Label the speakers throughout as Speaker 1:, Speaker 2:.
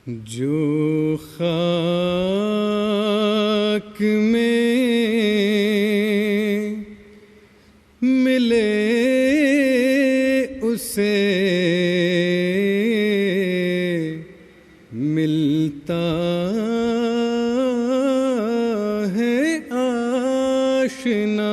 Speaker 1: जो खाक में मिले उसे मिलता है आशना.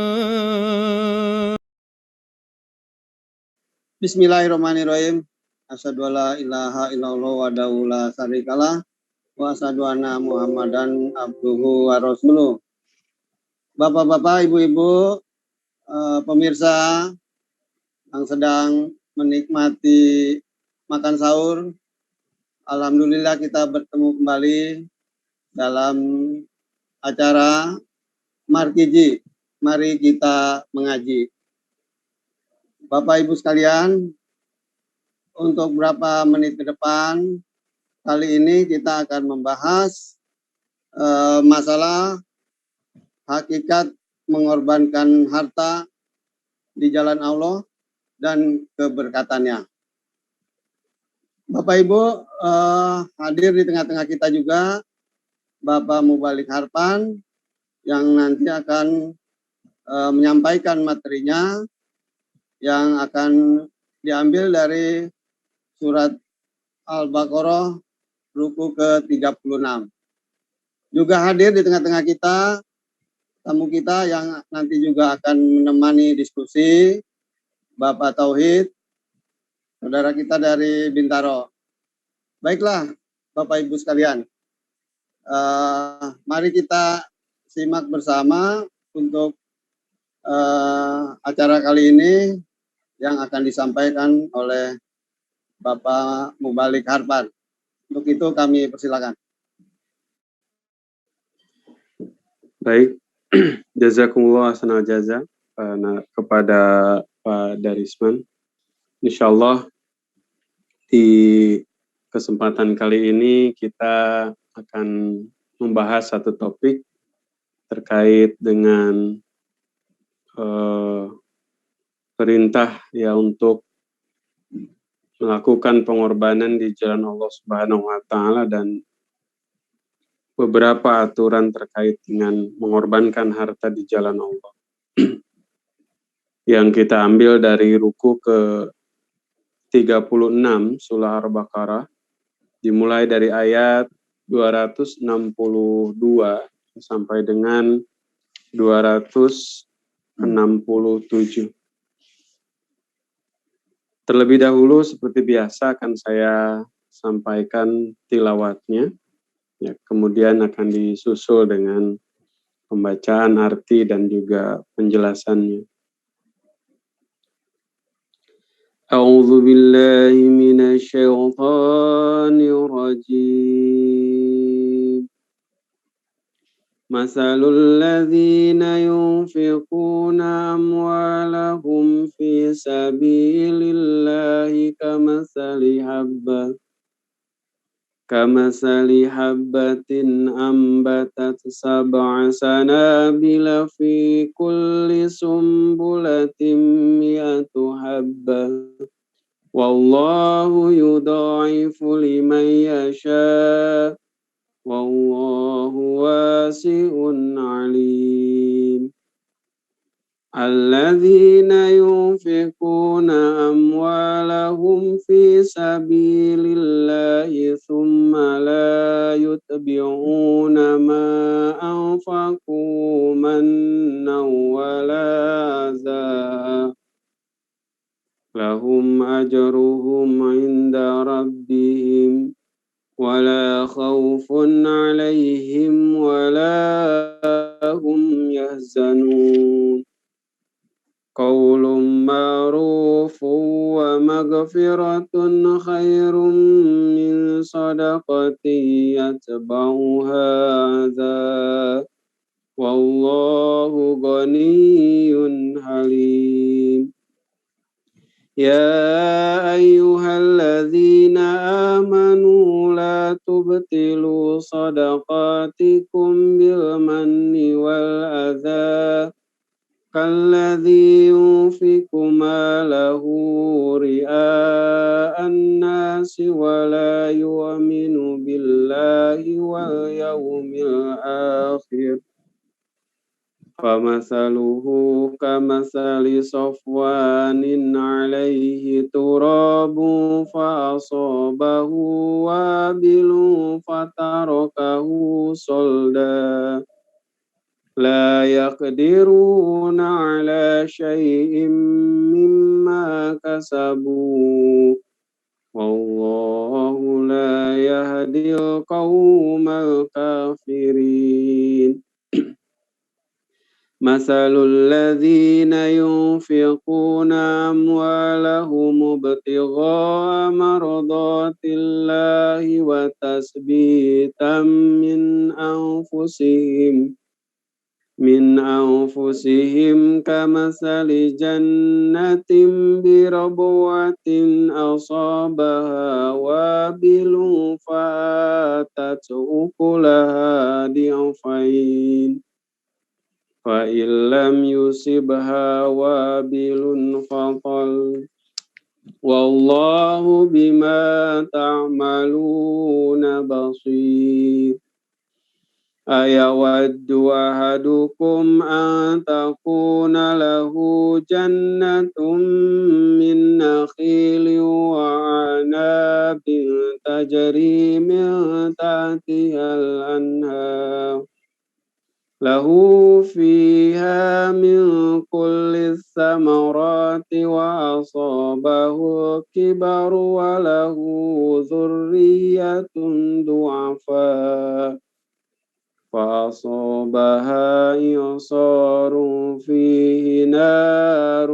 Speaker 2: Bismillahirrahmanirrahim. Asyhadu alla ilaha illallah wahdahu la syarikalah wa asyhadu anna Muhammadan abduhu wa rasuluh. Bapak-bapak, ibu-ibu, pemirsa yang sedang menikmati makan sahur, alhamdulillah kita bertemu kembali dalam acara Markiji. Mari kita mengaji. Bapak Ibu sekalian, untuk beberapa menit ke depan, kali ini kita akan membahas masalah hakikat mengorbankan harta di jalan Allah dan keberkatannya. Bapak Ibu, hadir di tengah-tengah kita juga Bapak Mubalik Harpan yang nanti akan menyampaikan materinya yang akan diambil dari surat Al-Baqarah ruku ke-36. Juga hadir di tengah-tengah kita tamu kita yang nanti juga akan menemani diskusi, Bapak Tauhid, saudara kita dari Bintaro. Baiklah, Bapak Ibu sekalian, mari kita simak bersama untuk acara kali ini yang akan disampaikan oleh Bapak Mubalik Harpan. Untuk itu kami persilakan.
Speaker 3: Baik, jazakumullah hasanal jaza kepada Pak Darisman. Insyaallah di kesempatan kali ini kita akan membahas satu topik terkait dengan perintah ya untuk melakukan pengorbanan di jalan Allah Subhanahu wa taala dan beberapa aturan terkait dengan mengorbankan harta di jalan Allah. Yang kita ambil dari ruku ke 36 surah Al-Baqarah, dimulai dari ayat 262 sampai dengan 267. Terlebih dahulu seperti biasa akan saya sampaikan tilawatnya, ya, kemudian akan disusul dengan pembacaan arti dan juga penjelasannya. A'udzu billahi minasyaitonir rajim. Masalul ladzina yunfiquna amwalahum fi sabilillahi kamasali habbatin ambatat sab'a sanabila fi kulli sumbulatin mi'atu habbah wallahu yudha'ifu liman yasha' wallahu wasi'un alim. Alladzina yunfiquna amwalahum fi sabilillahi thumma la yutbi'una ma anfaqu mannan wala adha lahum ajruhum 'inda rabbihim wala khawfun 'alaihim wala hum yahzanun. Qaulun ma'rufun wa maghfiratun khairum min sadaqatin yatba'uha adha wallahu ghaniyyun halim. Ya ayyuhalladzina amanu la tubtilu sadaqatikum bil manni wal adha kalladzi yunfiqu malahu ria'an nasi wa la yu'minu billahi واليوم الآخر فمثله كمثل صفوان عليه تراب فأصابه وابل فتركه صلدا لا يقدرون على شيء مما كسبوا والله لا يهدي القوم الكافرين مثل الذين ينفقون أموالهم ابتغاء مرضات الله وتثبيتا من أنفسهم كمثل جنة بربوة أصابها وابل فآتت أكلها ضعفين فإن لم يصبها وابل فطل والله بما تعملون بصير أيود أحدكم أن تكون له جنة من نخيل وعناب تجري من تحتها الأنهار له فيها من كل الثمرات وأصابه الكبر وله ذرية ضعفاء فأصابها إعصار فيه نار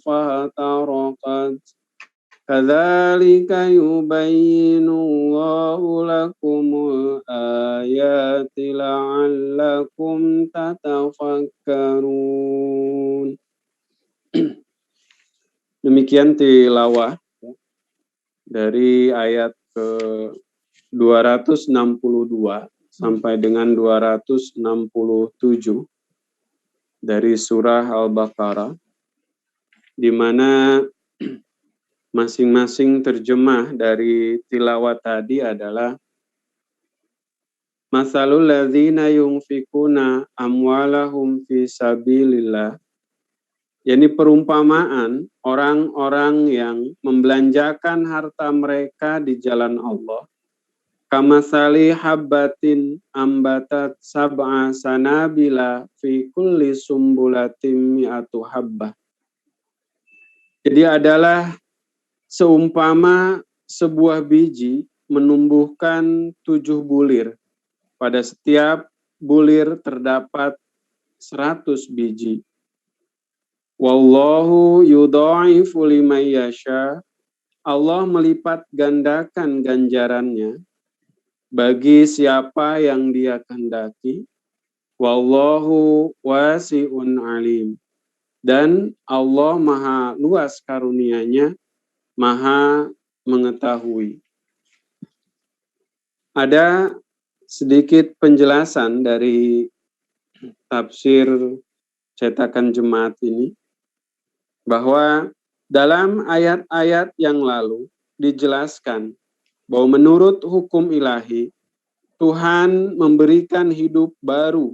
Speaker 3: فاحترقت كذلك يبين الله لكم الآيات لعلكم تتفكرون. Demikian tilawah dari ayat ke 262 sampai dengan 267 dari surah Al-Baqarah, di mana masing-masing terjemah dari tilawat tadi adalah Masalul ladzina yunfikuna amwalahum fi sabilillah, yakni perumpamaan orang-orang yang membelanjakan harta mereka di jalan Allah. Kamasali habbatin ambatat sab'a sanabila fi kulli sumbulatin mi'atu habbah. Jadi adalah seumpama sebuah biji menumbuhkan 7 bulir. Pada setiap bulir terdapat 100 biji. Wallahu yudha'ifu liman yasha. Allah melipat gandakan ganjarannya bagi siapa yang Dia kehendaki. Wallahu wasi'un alim. Dan Allah maha luas karunia-Nya, maha mengetahui. Ada sedikit penjelasan dari tafsir cetakan jemaat ini, bahwa dalam ayat-ayat yang lalu dijelaskan bahwa menurut hukum ilahi, Tuhan memberikan hidup baru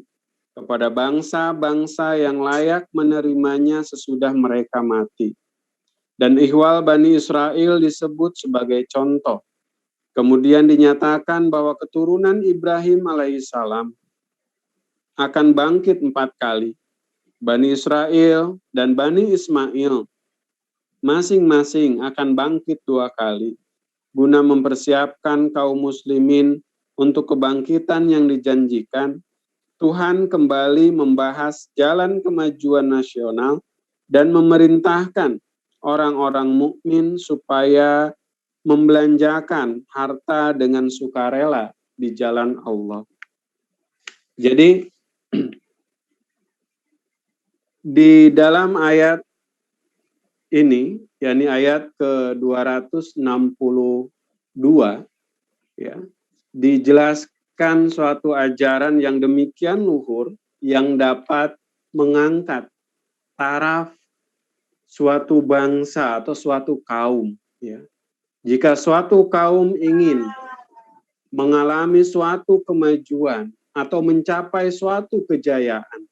Speaker 3: kepada bangsa-bangsa yang layak menerimanya sesudah mereka mati. Dan ihwal Bani Israel disebut sebagai contoh. Kemudian dinyatakan bahwa keturunan Ibrahim alaihissalam akan bangkit 4 kali. Bani Israel dan Bani Ismail masing-masing akan bangkit 2 kali, guna mempersiapkan kaum muslimin untuk kebangkitan yang dijanjikan. Tuhan kembali membahas jalan kemajuan nasional dan memerintahkan orang-orang mukmin supaya membelanjakan harta dengan sukarela di jalan Allah. Jadi di dalam ayat ini, yakni ayat ke-262, ya, dijelaskan suatu ajaran yang demikian luhur yang dapat mengangkat taraf suatu bangsa atau suatu kaum, ya. Jika suatu kaum ingin mengalami suatu kemajuan atau mencapai suatu kejayaan,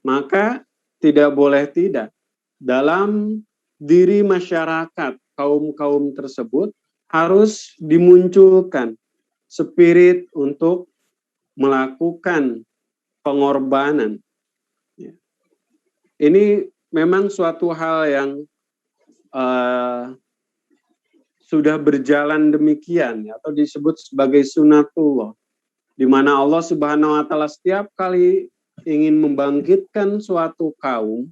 Speaker 3: maka tidak boleh tidak dalam diri masyarakat kaum-kaum tersebut harus dimunculkan spirit untuk melakukan pengorbanan. Ini memang suatu hal yang sudah berjalan demikian, atau disebut sebagai sunatullah, di mana Allah Subhanahu wa taala setiap kali ingin membangkitkan suatu kaum,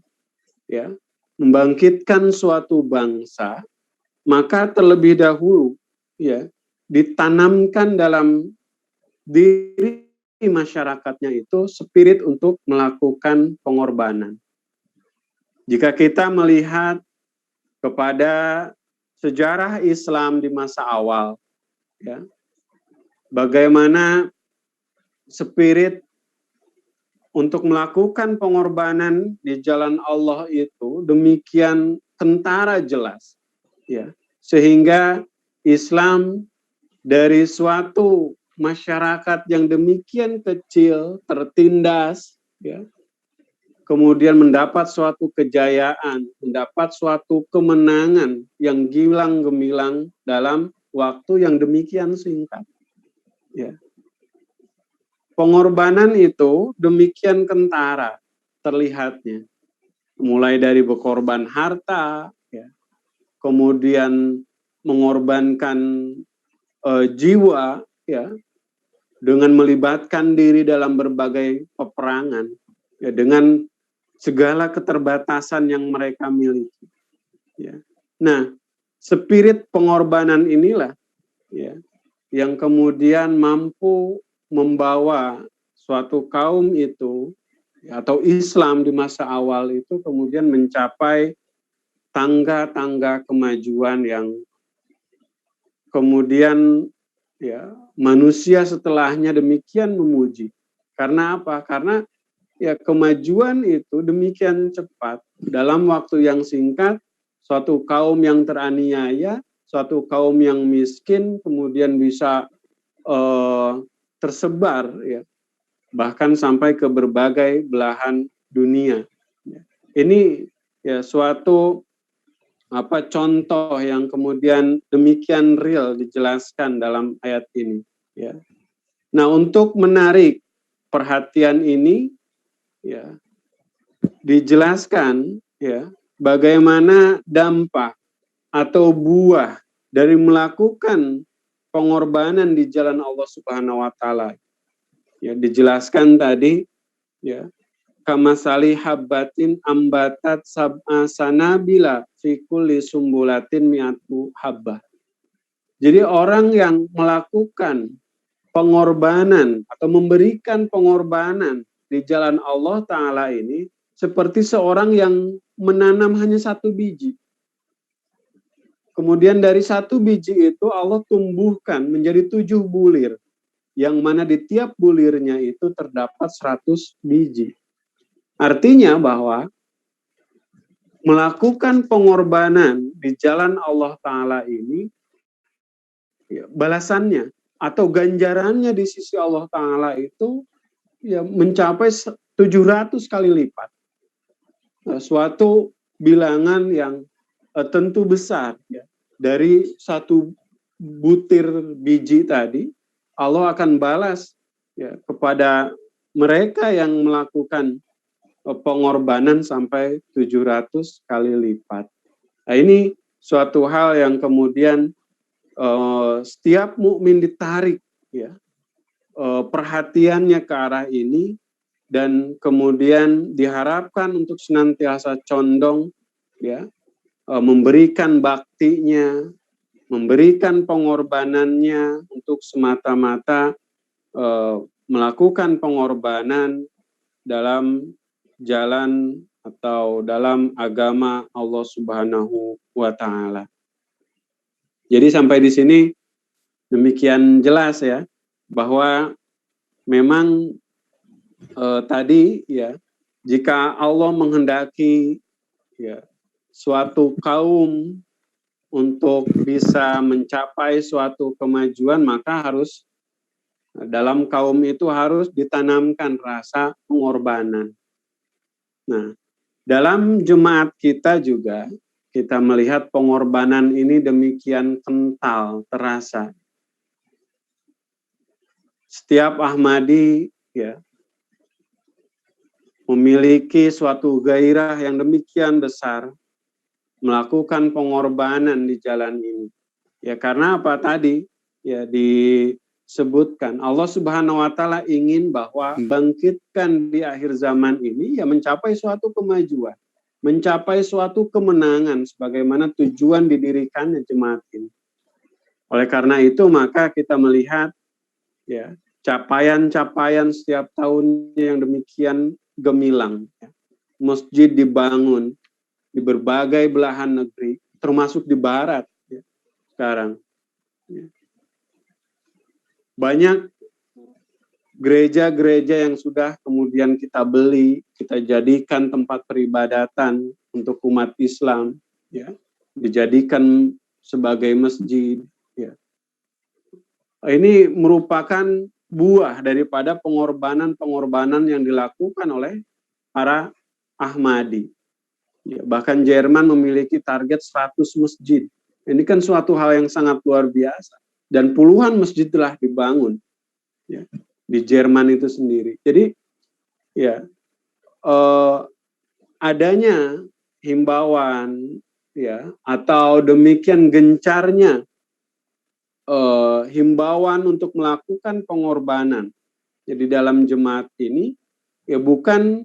Speaker 3: ya, membangkitkan suatu bangsa, maka terlebih dahulu, ya, ditanamkan dalam diri masyarakatnya itu spirit untuk melakukan pengorbanan. Jika kita melihat kepada sejarah Islam di masa awal, ya, bagaimana spirit untuk melakukan pengorbanan di jalan Allah itu demikian kentara jelas, ya, sehingga Islam dari suatu masyarakat yang demikian kecil, tertindas, ya, kemudian mendapat suatu kejayaan, mendapat suatu kemenangan yang gilang gemilang dalam waktu yang demikian singkat. Ya. Pengorbanan itu demikian kentara terlihatnya, mulai dari berkorban harta, ya, kemudian mengorbankan jiwa, ya, dengan melibatkan diri dalam berbagai peperangan, ya, dengan segala keterbatasan yang mereka miliki. Ya. Nah, spirit pengorbanan inilah, ya, yang kemudian mampu membawa suatu kaum itu, ya, atau Islam di masa awal itu kemudian mencapai tangga-tangga kemajuan yang kemudian, ya, manusia setelahnya demikian memuji. Karena apa? Karena ya kemajuan itu demikian cepat, dalam waktu yang singkat, suatu kaum yang teraniaya, suatu kaum yang miskin kemudian bisa tersebar, ya, bahkan sampai ke berbagai belahan dunia. Ini ya suatu contoh yang kemudian demikian real dijelaskan dalam ayat ini. Ya. Nah, untuk menarik perhatian ini, ya, dijelaskan, ya, bagaimana dampak atau buah dari melakukan pengorbanan di jalan Allah Subhanahu wa taala. Ya, dijelaskan tadi, ya, kamasali habbatin ambatat sab'a sanabila fi kulli sumbulatin mi'atu habbah. Jadi orang yang melakukan pengorbanan atau memberikan pengorbanan di jalan Allah Ta'ala ini seperti seorang yang menanam hanya satu biji. Kemudian dari satu biji itu Allah tumbuhkan menjadi 7 bulir, yang mana di tiap bulirnya itu terdapat 100 biji. Artinya bahwa melakukan pengorbanan di jalan Allah Ta'ala ini, ya, balasannya atau ganjarannya di sisi Allah Ta'ala itu, ya, mencapai 700 kali lipat. Suatu bilangan yang tentu besar, ya. Dari satu butir biji tadi, Allah akan balas, ya, kepada mereka yang melakukan pengorbanan sampai 700 kali lipat. Nah, ini suatu hal yang kemudian setiap mukmin ditarik, ya, perhatiannya ke arah ini, dan kemudian diharapkan untuk senantiasa condong, ya, memberikan baktinya, memberikan pengorbanannya untuk semata-mata melakukan pengorbanan dalam jalan atau dalam agama Allah Subhanahu wa taala. Jadi sampai di sini demikian jelas, ya, bahwa memang tadi, ya, jika Allah menghendaki, ya, suatu kaum untuk bisa mencapai suatu kemajuan, maka harus Dalam kaum itu harus ditanamkan rasa pengorbanan. Nah, dalam jemaat kita juga kita melihat pengorbanan ini demikian kental, terasa. Setiap Ahmadi ya memiliki suatu gairah yang demikian besar melakukan pengorbanan di jalan ini. Ya karena apa tadi? Ya disebutkan Allah Subhanahu wa taala ingin bahwa bangkitkan di akhir zaman ini ya mencapai suatu kemajuan, mencapai suatu kemenangan sebagaimana tujuan didirikannya jemaat ini. Oleh karena itu maka kita melihat ya capaian-capaian setiap tahunnya yang demikian gemilang. Ya. Masjid dibangun di berbagai belahan negeri, termasuk di barat ya, sekarang. Ya. Banyak gereja-gereja yang sudah kemudian kita beli, kita jadikan tempat peribadatan untuk umat Islam, ya, dijadikan sebagai masjid. Ya. Ini merupakan buah daripada pengorbanan-pengorbanan yang dilakukan oleh para Ahmadi. Ya, bahkan Jerman memiliki target 100 masjid. Ini kan suatu hal yang sangat luar biasa. Dan puluhan masjid telah dibangun ya, di Jerman itu sendiri. Jadi ya adanya himbauan ya atau demikian gencarnya himbauan untuk melakukan pengorbanan. Jadi dalam jemaat ini ya bukan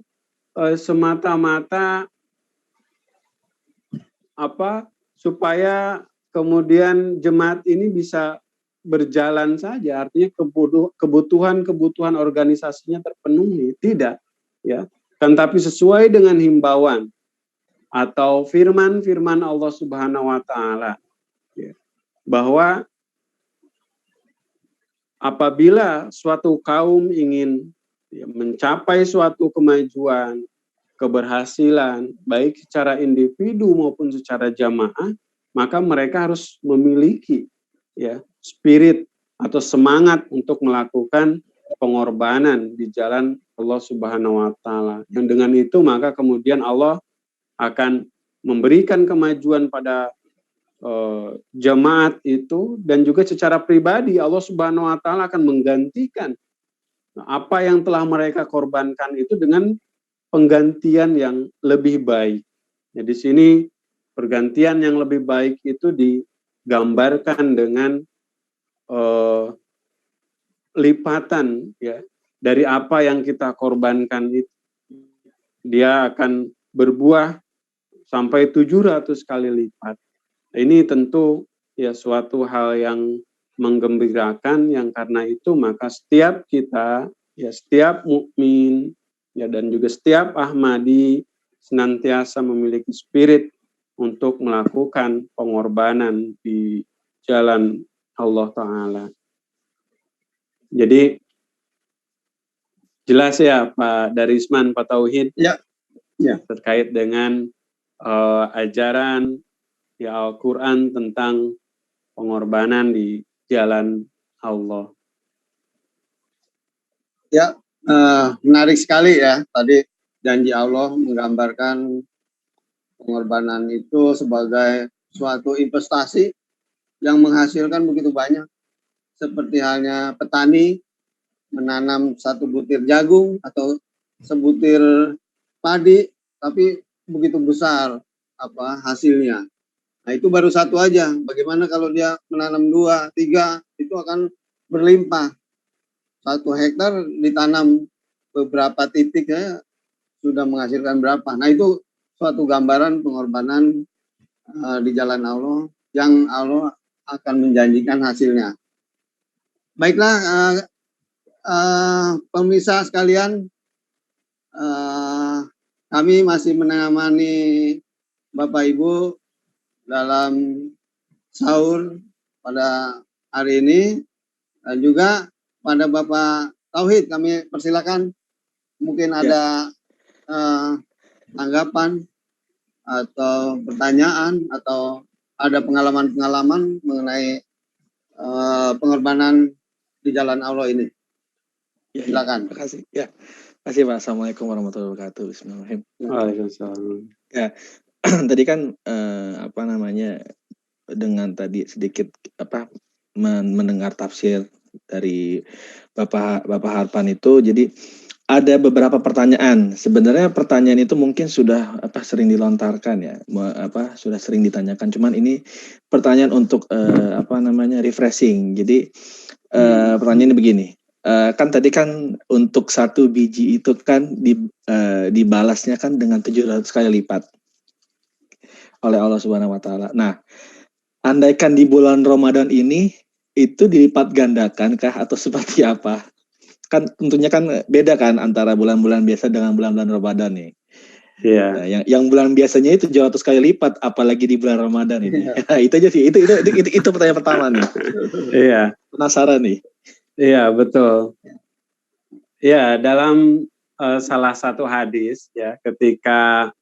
Speaker 3: semata-mata supaya kemudian jemaat ini bisa berjalan saja, artinya kebutuhan organisasinya terpenuhi, tidak, ya, kan tapi sesuai dengan himbauan atau firman Allah Subhanahu wa taala, ya, bahwa apabila suatu kaum ingin ya, mencapai suatu kemajuan, keberhasilan, baik secara individu maupun secara jamaah, maka mereka harus memiliki ya spirit atau semangat untuk melakukan pengorbanan di jalan Allah Subhanahu wa taala. Yang dengan itu maka kemudian Allah akan memberikan kemajuan pada jemaat itu dan juga secara pribadi Allah Subhanahu wa taala akan menggantikan apa yang telah mereka korbankan itu dengan penggantian yang lebih baik. Ya, di sini pergantian yang lebih baik itu digambarkan dengan lipatan ya dari apa yang kita korbankan itu. Dia akan berbuah sampai 700 kali lipat. Ini tentu ya suatu hal yang menggembirakan yang karena itu maka setiap kita ya setiap mukmin ya dan juga setiap Ahmadi senantiasa memiliki spirit untuk melakukan pengorbanan di jalan Allah Ta'ala. Jadi jelas ya Pak Darisman, Pak Tauhid
Speaker 2: ya.
Speaker 3: Terkait dengan ajaran ya Al-Quran tentang pengorbanan di jalan Allah.
Speaker 2: Ya, menarik sekali ya tadi janji Allah menggambarkan pengorbanan itu sebagai suatu investasi yang menghasilkan begitu banyak. Seperti halnya petani menanam satu butir jagung atau sebutir padi, tapi begitu besar hasilnya. Nah itu baru satu aja. Bagaimana kalau dia menanam 2, 3, itu akan berlimpah. 1 hektar ditanam beberapa titik ya, sudah menghasilkan berapa. Nah itu suatu gambaran pengorbanan di jalan Allah yang Allah akan menjanjikan hasilnya. Baiklah pemirsa sekalian, kami masih menemani Bapak Ibu dalam sahur pada hari ini dan juga pada Bapak Tauhid kami persilakan mungkin ada tanggapan atau pertanyaan atau ada pengalaman-pengalaman mengenai pengorbanan di jalan Allah ini.
Speaker 4: Ya,
Speaker 2: Silakan.
Speaker 4: terima kasih. Ya, kasih Pak. Assalamualaikum warahmatullahi wabarakatuh. Bismillahirrahmanirrahim.
Speaker 3: Waalaikumsalam.
Speaker 4: Tadi kan dengan tadi sedikit mendengar tafsir dari Bapak Harpan itu, jadi ada beberapa pertanyaan. Sebenarnya pertanyaan itu mungkin sudah sering dilontarkan ya, sudah sering ditanyakan. Cuman ini pertanyaan untuk refreshing. Jadi pertanyaan ini begini. Kan tadi kan untuk satu biji itu kan dibalasnya kan dengan 700 kali lipat oleh Allah Subhanahu wa taala. Nah, andaikan di bulan Ramadan ini itu dilipat gandakan kah atau seperti apa? Kan tentunya kan beda kan antara bulan-bulan biasa dengan bulan-bulan Ramadan nih.
Speaker 3: Iya.
Speaker 4: Nah, yang bulan biasanya itu 700 kali lipat, apalagi di bulan Ramadan ini. Itu aja sih. Itu pertanyaan pertama nih.
Speaker 3: Iya.
Speaker 4: Penasaran nih.
Speaker 3: Iya, betul. Ya, dalam salah satu hadis ya, ketika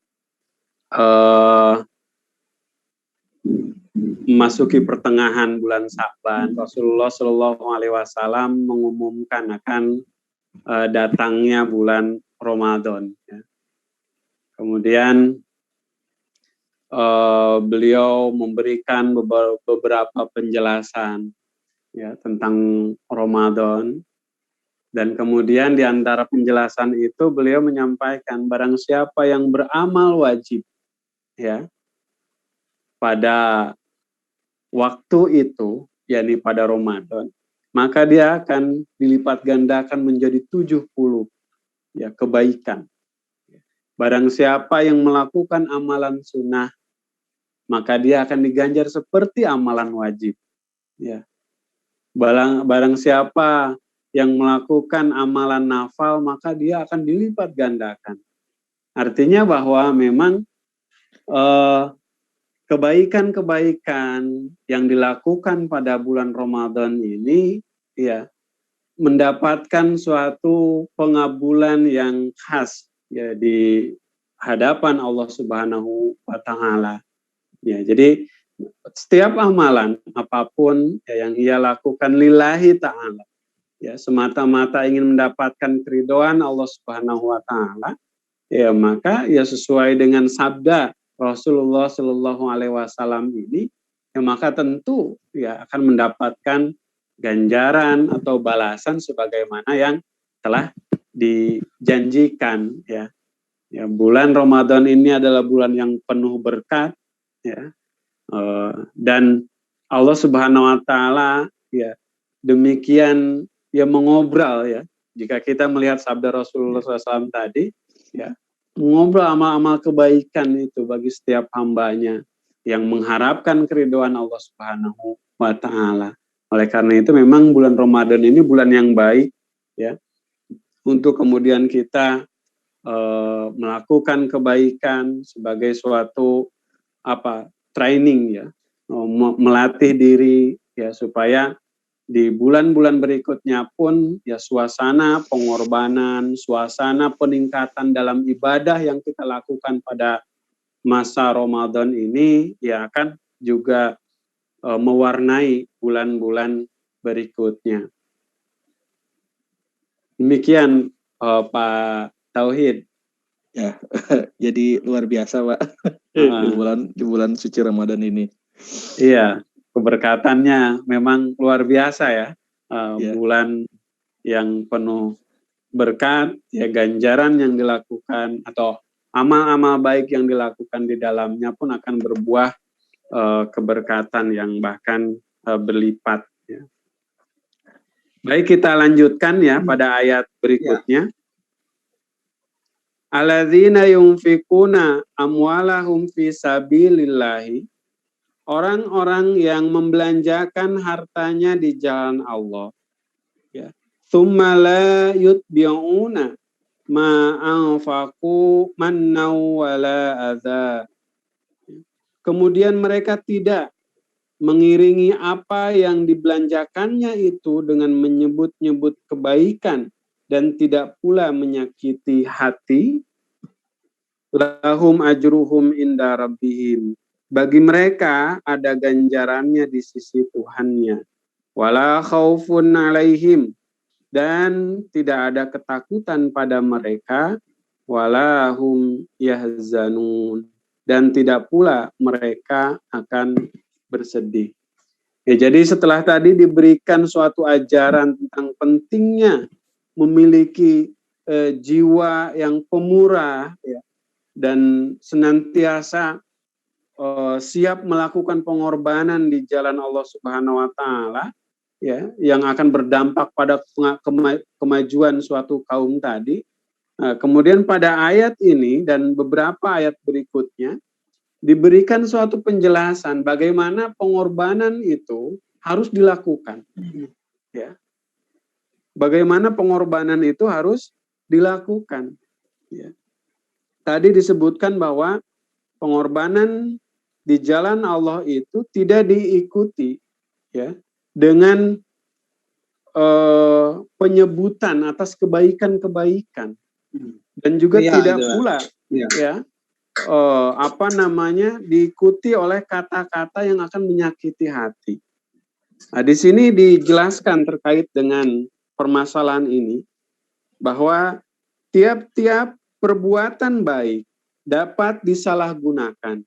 Speaker 3: memasuki pertengahan bulan Sa'ban, Rasulullah Shallallahu Alaihi Wasallam mengumumkan akan datangnya bulan Ramadan. Ya. Kemudian beliau memberikan beberapa penjelasan ya tentang Ramadan, dan kemudian di antara penjelasan itu beliau menyampaikan barang siapa yang beramal wajib ya pada waktu itu, yakni pada Ramadan, maka dia akan dilipat gandakan menjadi 70 ya kebaikan. Barang siapa yang melakukan amalan sunnah, maka dia akan diganjar seperti amalan wajib. Ya. Barang siapa yang melakukan amalan nafal, maka dia akan dilipat gandakan. Artinya bahwa memang kebaikan-kebaikan yang dilakukan pada bulan Ramadan ini ya mendapatkan suatu pengabulan yang khas ya di hadapan Allah Subhanahu wa taala. Ya, jadi setiap amalan apapun ya, yang ia lakukan lillahi ta'ala ya semata-mata ingin mendapatkan keridhaan Allah Subhanahu wa taala, ya maka ya sesuai dengan sabda Rasulullah Shallallahu Alaihi Wasallam ini, ya maka tentu ya akan mendapatkan ganjaran atau balasan sebagaimana yang telah dijanjikan ya. Ya, bulan Ramadan ini adalah bulan yang penuh berkat ya. Dan Allah Subhanahu wa taala ya demikian ya mengobrol ya. Jika kita melihat sabda Rasulullah SAW tadi ya, mengobrol amal-amal kebaikan itu bagi setiap hambanya yang mengharapkan keridhaan Allah Subhanahu wa taala. Oleh karena itu memang bulan Ramadan ini bulan yang baik ya untuk kemudian kita melakukan kebaikan sebagai suatu training ya, melatih diri ya supaya di bulan-bulan berikutnya pun ya suasana pengorbanan, suasana peningkatan dalam ibadah yang kita lakukan pada masa Ramadan ini ya akan juga mewarnai bulan-bulan berikutnya. Demikian Pak Tauhid.
Speaker 4: Ya, jadi luar biasa Pak di bulan suci Ramadan ini.
Speaker 3: Iya, keberkatannya memang luar biasa ya. Bulan yang penuh berkat, ya ganjaran yang dilakukan atau amal-amal baik yang dilakukan di dalamnya pun akan berbuah keberkatan yang bahkan berlipat. Ya. Baik, kita lanjutkan ya pada ayat berikutnya. Alladzina yunfikuna amwalahum fi sabilillahi, orang-orang yang membelanjakan hartanya di jalan Allah. Ya. Tsumma la yutbi'una ma anfaqu mannaw wala adza. Kemudian mereka tidak mengiringi apa yang dibelanjakannya itu dengan menyebut-nyebut kebaikan dan tidak pula menyakiti hati. Lahum ajruhum inda rabbihim. Bagi mereka ada ganjarannya di sisi Tuhannya. Wala khaufun alaihim. dan tidak ada ketakutan pada mereka, walahum yahzanun, dan tidak pula mereka akan bersedih. Ya, jadi setelah tadi diberikan suatu ajaran tentang pentingnya memiliki jiwa yang pemurah, ya, dan senantiasa siap melakukan pengorbanan di jalan Allah Subhanahu wa taala, ya, yang akan berdampak pada kemajuan suatu kaum tadi. Nah, kemudian pada ayat ini dan beberapa ayat berikutnya diberikan suatu penjelasan bagaimana pengorbanan itu harus dilakukan. Ya. Bagaimana pengorbanan itu harus dilakukan. Ya. Tadi disebutkan bahwa pengorbanan di jalan Allah itu tidak diikuti, ya, dengan penyebutan atas kebaikan-kebaikan, dan juga tidak pula ya diikuti oleh kata-kata yang akan menyakiti hati. Nah, di sini dijelaskan terkait dengan permasalahan ini bahwa tiap-tiap perbuatan baik dapat disalahgunakan,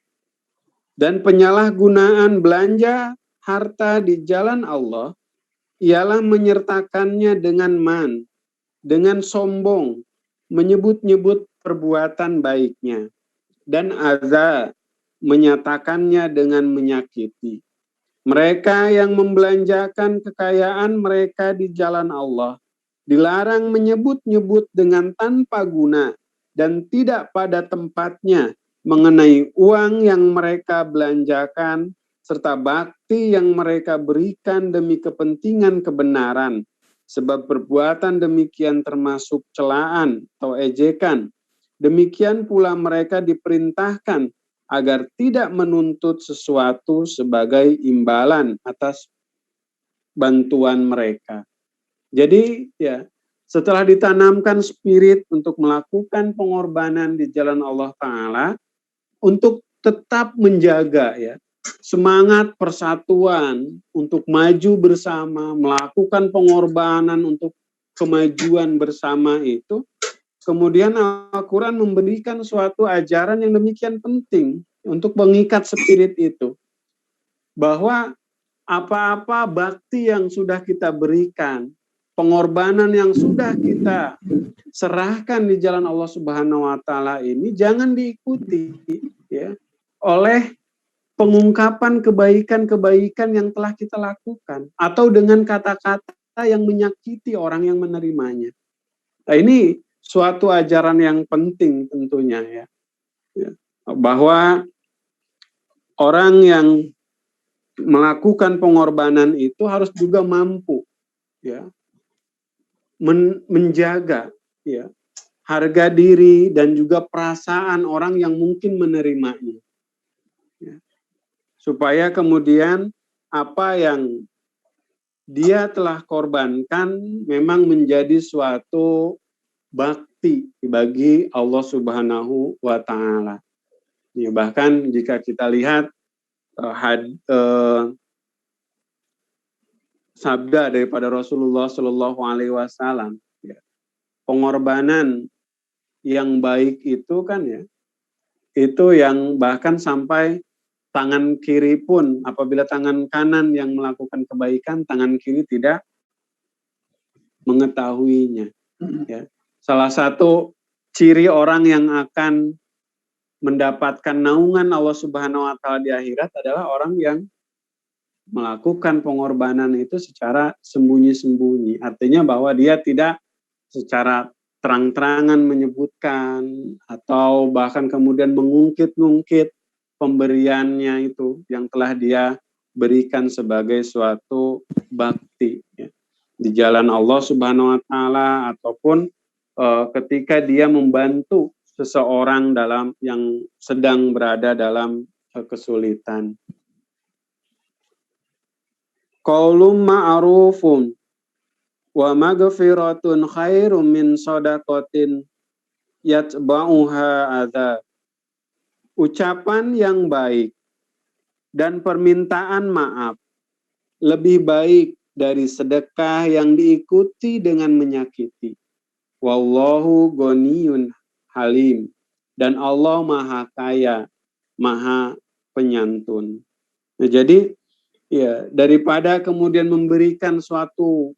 Speaker 3: dan penyalahgunaan belanja harta di jalan Allah ialah menyertakannya dengan dengan sombong, menyebut-nyebut perbuatan baiknya, dan adza, menyatakannya dengan menyakiti. Mereka yang membelanjakan kekayaan mereka di jalan Allah dilarang menyebut-nyebut dengan tanpa guna dan tidak pada tempatnya mengenai uang yang mereka belanjakan serta bakti yang mereka berikan demi kepentingan kebenaran, sebab perbuatan demikian termasuk celaan atau ejekan. Demikian pula mereka diperintahkan agar tidak menuntut sesuatu sebagai imbalan atas bantuan mereka. Jadi ya, setelah ditanamkan spirit untuk melakukan pengorbanan di jalan Allah Ta'ala, untuk tetap menjaga ya semangat persatuan untuk maju bersama, melakukan pengorbanan untuk kemajuan bersama itu, kemudian Al-Quran memberikan suatu ajaran yang demikian penting untuk mengikat spirit itu, bahwa apa-apa bakti yang sudah kita berikan, pengorbanan yang sudah kita serahkan di jalan Allah Subhanahu wa taala ini jangan diikuti ya oleh pengungkapan kebaikan-kebaikan yang telah kita lakukan atau dengan kata-kata yang menyakiti orang yang menerimanya. Nah, ini suatu ajaran yang penting tentunya ya. Bahwa orang yang melakukan pengorbanan itu harus juga mampu ya menjaga ya harga diri dan juga perasaan orang yang mungkin menerimanya, ya. Supaya kemudian apa yang dia telah korbankan memang menjadi suatu bakti bagi Allah Subhanahu wa taala. Ya, bahkan jika kita lihat sabda daripada Rasulullah Shallallahu Alaihi Wasallam, ya, pengorbanan yang baik itu kan ya, itu yang bahkan sampai tangan kiri pun, apabila tangan kanan yang melakukan kebaikan, tangan kiri tidak mengetahuinya. Ya. Salah satu ciri orang yang akan mendapatkan naungan Allah Subhanahu wa taala di akhirat adalah orang yang melakukan pengorbanan itu secara sembunyi-sembunyi. Artinya bahwa dia tidak secara terang-terangan menyebutkan atau bahkan kemudian mengungkit-ungkit pemberiannya itu yang telah dia berikan sebagai suatu bakti ya, di jalan Allah Subhanahu wa taala, ataupun ketika dia membantu seseorang dalam yang sedang berada dalam kesulitan. Qaulun ma'rufun wa maghfiratun khairum min shadaqatin yatba'uha adza. Ucapan yang baik dan permintaan maaf lebih baik dari sedekah yang diikuti dengan menyakiti. Wallahu ghaniyun halim. Dan Allah maha kaya, maha penyantun. Nah, jadi ya, daripada kemudian memberikan suatu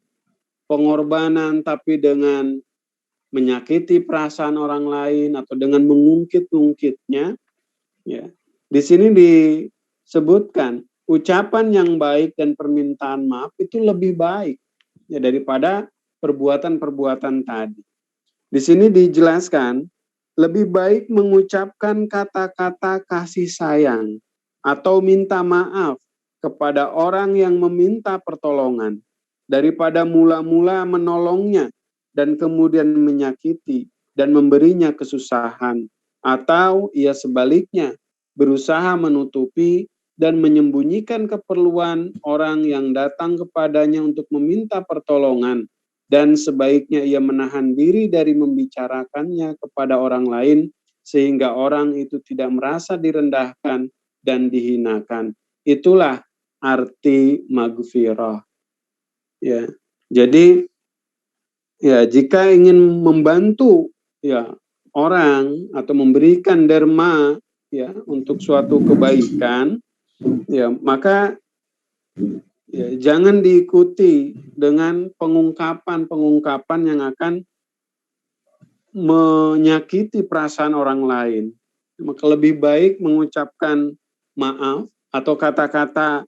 Speaker 3: pengorbanan tapi dengan menyakiti perasaan orang lain atau dengan mengungkit-ungkitnya, ya. Di sini disebutkan ucapan yang baik dan permintaan maaf itu lebih baik ya daripada perbuatan-perbuatan tadi. Di sini dijelaskan lebih baik mengucapkan kata-kata kasih sayang atau minta maaf kepada orang yang meminta pertolongan daripada mula-mula menolongnya dan kemudian menyakiti dan memberinya kesusahan, atau ia sebaliknya berusaha menutupi dan menyembunyikan keperluan orang yang datang kepadanya untuk meminta pertolongan, dan sebaiknya ia menahan diri dari membicarakannya kepada orang lain sehingga orang itu tidak merasa direndahkan dan dihinakan. Itulah arti maghfirah. Ya. Jadi ya, jika ingin membantu ya orang atau memberikan derma ya untuk suatu kebaikan, ya maka ya, jangan diikuti dengan pengungkapan-pengungkapan yang akan menyakiti perasaan orang lain. Maka lebih baik mengucapkan maaf atau kata-kata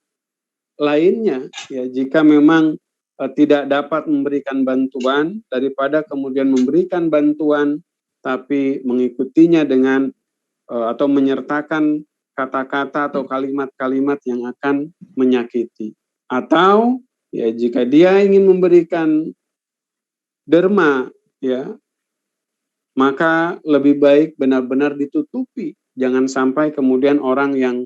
Speaker 3: lainnya ya jika memang tidak dapat memberikan bantuan, daripada kemudian memberikan bantuan tapi mengikutinya dengan atau menyertakan kata-kata atau kalimat-kalimat yang akan menyakiti. Atau ya jika dia ingin memberikan derma ya, maka lebih baik benar-benar ditutupi. Jangan sampai kemudian orang yang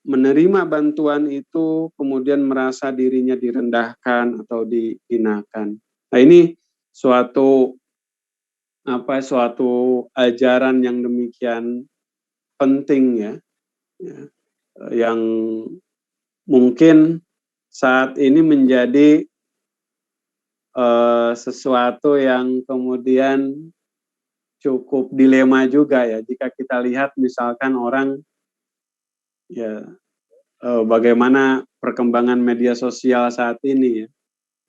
Speaker 3: menerima bantuan itu kemudian merasa dirinya direndahkan atau dihinakan. Nah, ini suatu ajaran yang demikian penting ya, yang mungkin saat ini menjadi sesuatu yang kemudian cukup dilema juga ya, jika kita lihat misalkan orang ya bagaimana perkembangan media sosial saat ini ya,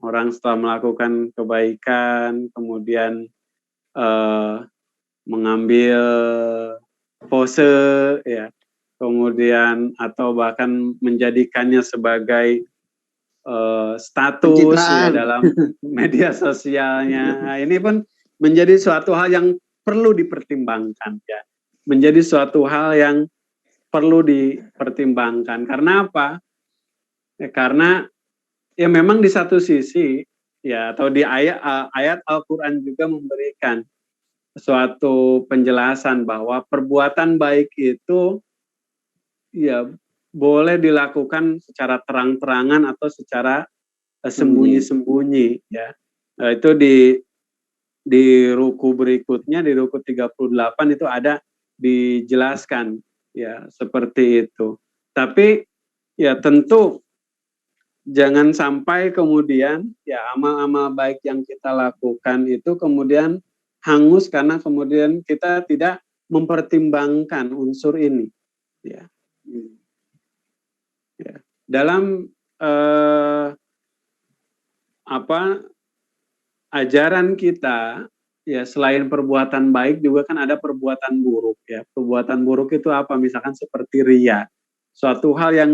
Speaker 3: orang setelah melakukan kebaikan kemudian mengambil pose ya, kemudian atau bahkan menjadikannya sebagai status ya dalam media sosialnya. Nah, ini pun menjadi suatu hal yang perlu dipertimbangkan ya, menjadi suatu hal yang perlu dipertimbangkan. Karena apa? Ya, karena ya memang di satu sisi ya, atau di ayat Al-Quran juga memberikan suatu penjelasan bahwa perbuatan baik itu ya boleh dilakukan secara terang-terangan atau secara sembunyi-sembunyi ya. Itu di ruku berikutnya, di ruku 38 itu ada dijelaskan ya seperti itu. Tapi ya tentu jangan sampai kemudian ya amal-amal baik yang kita lakukan itu kemudian hangus karena kemudian kita tidak mempertimbangkan unsur ini ya. Ya. Dalam ajaran kita ya, selain perbuatan baik juga kan ada perbuatan buruk ya. Perbuatan buruk itu apa? Misalkan seperti riya, suatu hal yang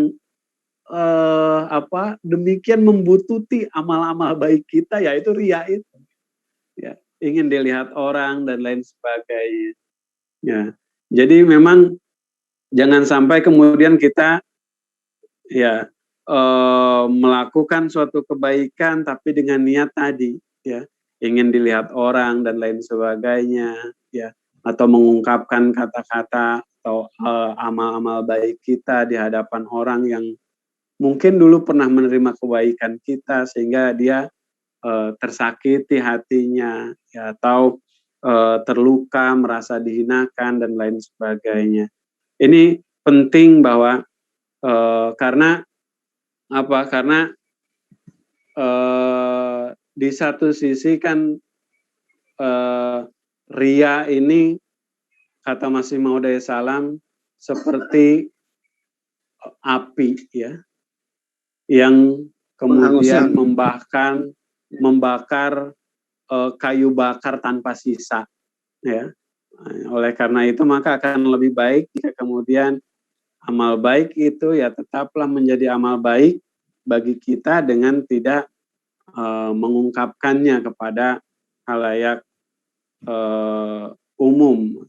Speaker 3: demikian membututi amal-amal baik kita, yaitu riya itu ya, ingin dilihat orang dan lain sebagainya ya. Jadi memang jangan sampai kemudian kita ya melakukan suatu kebaikan tapi dengan niat tadi ya, ingin dilihat orang dan lain sebagainya ya, atau mengungkapkan kata-kata atau amal-amal baik kita di hadapan orang yang mungkin dulu pernah menerima kebaikan kita sehingga dia tersakiti hatinya ya, atau terluka, merasa dihinakan dan lain sebagainya. Ini penting bahwa karena Apa? Karena di satu sisi kan ria ini kata Masih Maud salam seperti api ya, yang kemudian membakar kayu bakar tanpa sisa ya. Oleh karena itu maka akan lebih baik jika kemudian amal baik itu ya tetaplah menjadi amal baik bagi kita dengan tidak mengungkapkannya kepada halayak umum.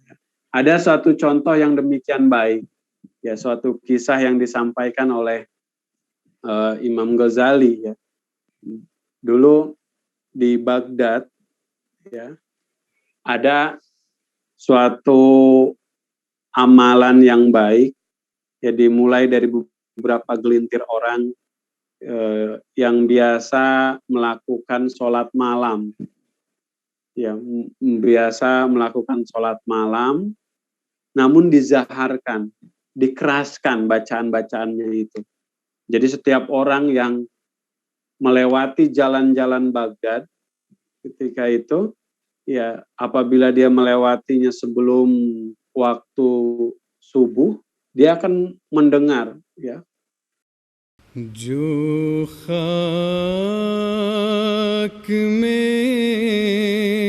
Speaker 3: Ada suatu contoh yang demikian baik, ya suatu kisah yang disampaikan oleh Imam Ghazali ya. Dulu di Baghdad ya ada suatu amalan yang baik ya, dimulai dari beberapa gelintir orang yang biasa melakukan sholat malam ya, biasa melakukan sholat malam namun dizaharkan, dikeraskan bacaan-bacaannya itu. Jadi setiap orang yang melewati jalan-jalan Baghdad ketika itu ya, apabila dia melewatinya sebelum waktu subuh, dia akan mendengar ya.
Speaker 1: जो खाक में